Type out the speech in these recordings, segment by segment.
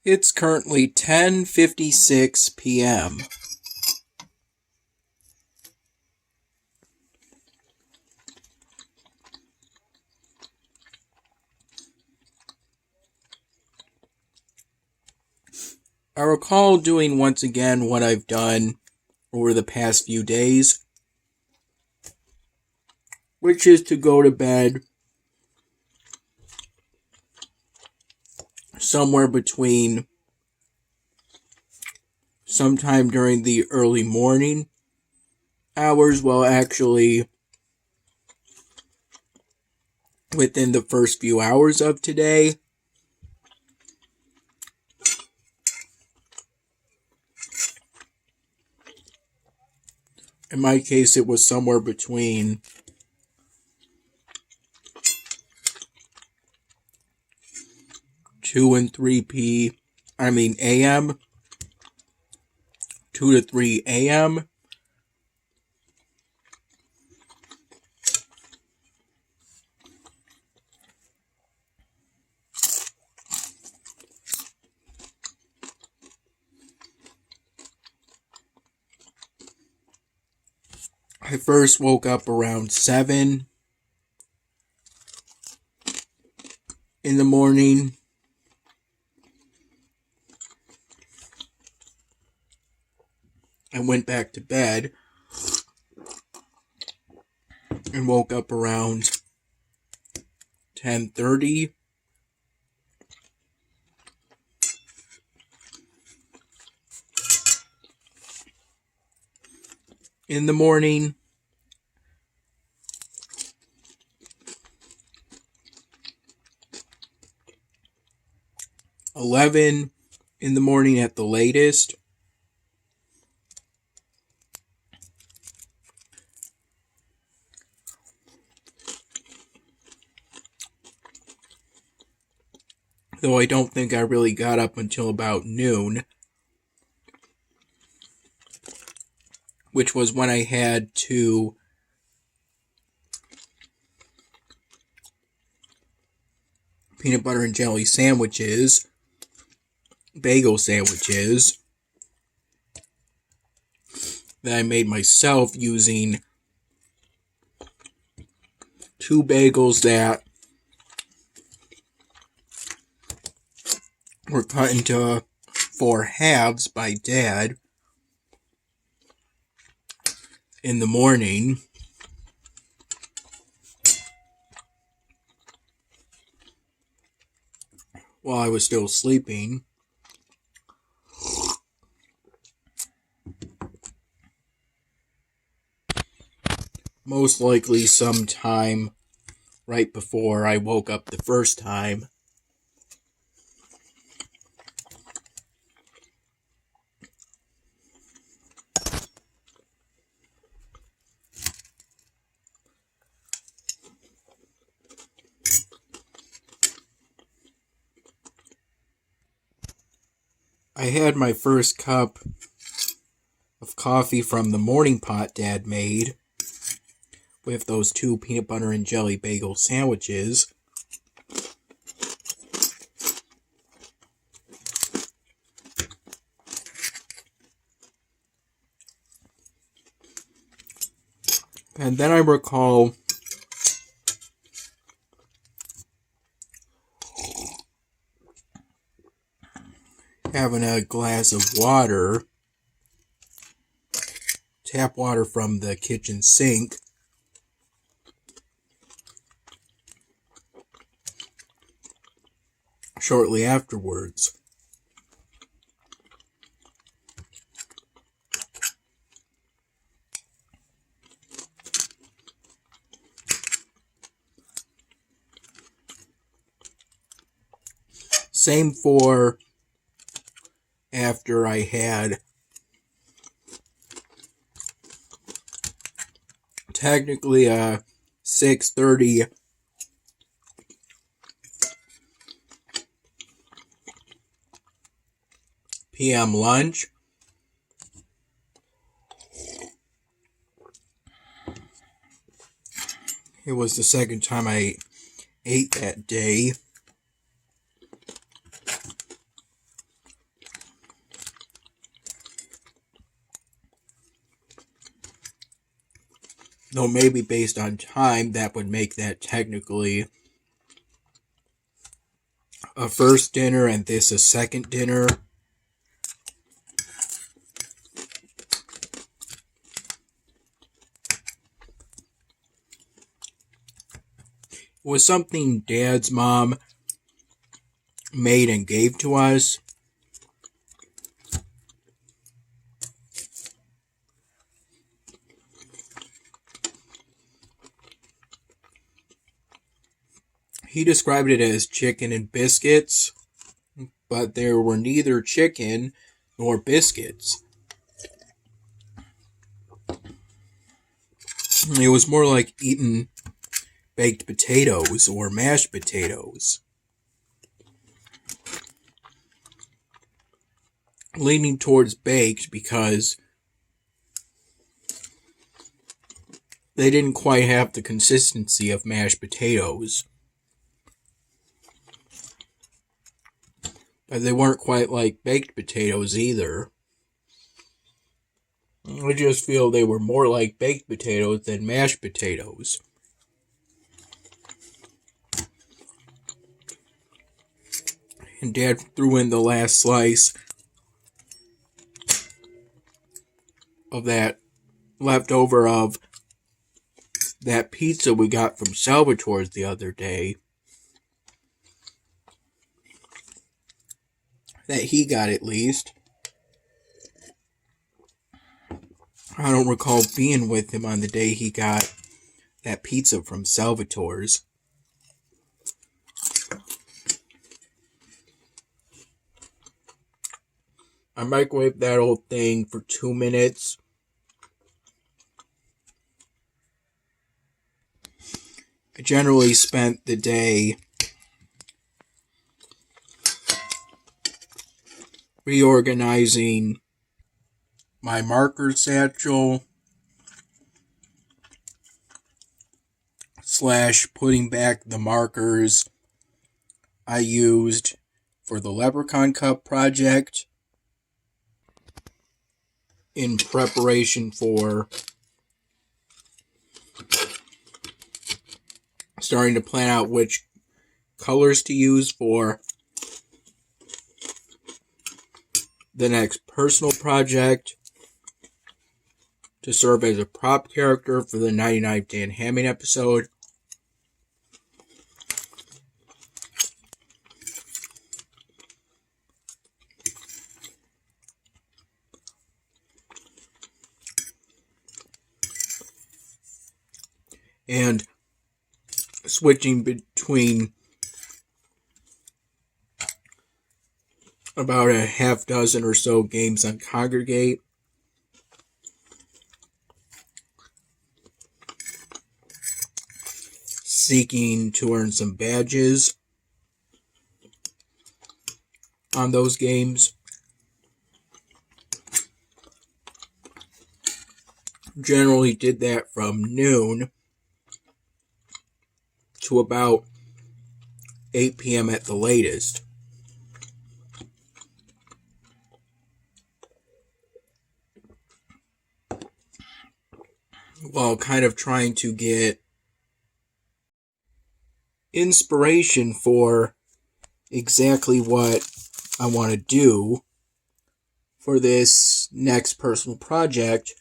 It's currently 10:56 p.m. I recall doing once again what I've done over the past few days, which is to go to bed somewhere between sometime during the early morning hours, well, actually within the first few hours of today. In my case, it was somewhere between 2 and 3 a.m. 2 to 3 a.m. I first woke up around 7 in the morning. I went back to bed and woke up around 10:30. In the morning. $11 in the morning at the latest. Though I don't think I really got up until about noon, which was when I had 2 peanut butter and jelly sandwiches, bagel sandwiches, that I made myself using 2 bagels that were cut into 4 halves by Dad in the morning. While I was still sleeping. Most likely sometime right before I woke up the first time. I had my first cup of coffee from the morning pot Dad made with those 2 peanut butter and jelly bagel sandwiches. And then I recall having a glass of water, tap water from the kitchen sink, shortly afterwards. Same for after I had technically a 6:30 p.m. lunch. It was the second time I ate that day. Though maybe based on time, that would make that technically a first dinner and this a second dinner. It was something Dad's mom made and gave to us. He described it as chicken and biscuits, but there were neither chicken nor biscuits. It was more like eating baked potatoes or mashed potatoes. Leaning towards baked because they didn't quite have the consistency of mashed potatoes. But they weren't quite like baked potatoes either. I just feel they were more like baked potatoes than mashed potatoes. And Dad threw in the last slice of that leftover of that pizza we got from Salvatore's the other day. That he got at least. I don't recall being with him on the day he got that pizza from Salvatore's. I microwaved that old thing for 2 minutes. I generally spent the day reorganizing my marker satchel / putting back the markers I used for the Leprechaun Cup project in preparation for starting to plan out which colors to use for the next personal project to serve as a prop character for the 99 Dan Hamming episode. And switching between about a half dozen or so games on Congregate. Seeking to earn some badges on those games. Generally did that from noon to about 8 p.m. at the latest. While kind of trying to get inspiration for exactly what I want to do for this next personal project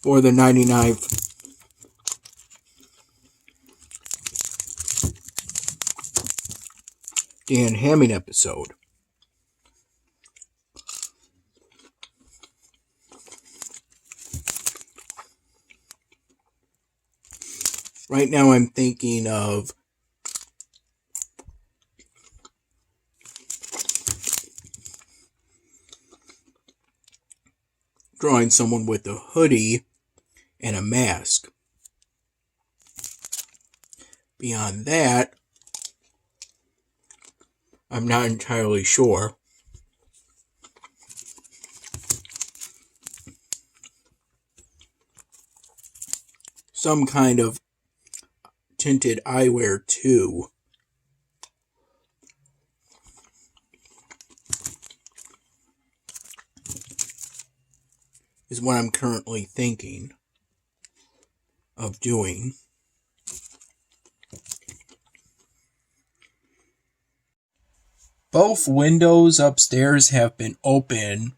for the 99th Dan Hamming episode. Right now I'm thinking of drawing someone with a hoodie and a mask. Beyond that, I'm not entirely sure. Some kind of tinted eyewear too. Is what I'm currently thinking of doing. Both windows upstairs have been open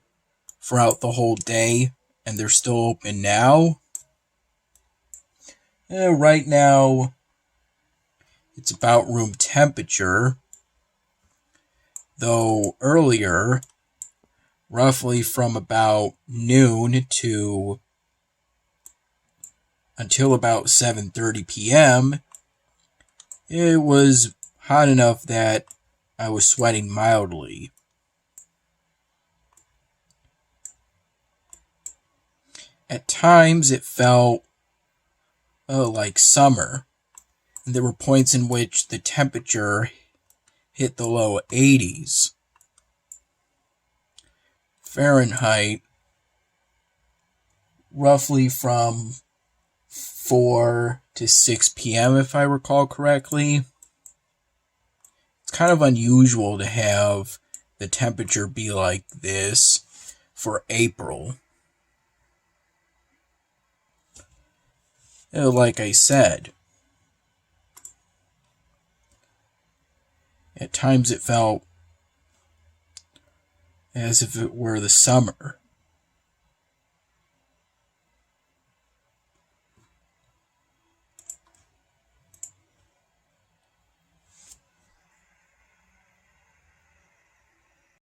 throughout the whole day, and they're still open now. Right now, it's about room temperature, though earlier, roughly from about noon to until about 7:30 p.m., it was hot enough that I was sweating mildly. At times, it felt like summer. There were points in which the temperature hit the low 80s Fahrenheit, roughly from 4 to 6 p.m. if I recall correctly. It's kind of unusual to have the temperature be like this for April. Like I said, at times it felt as if it were the summer.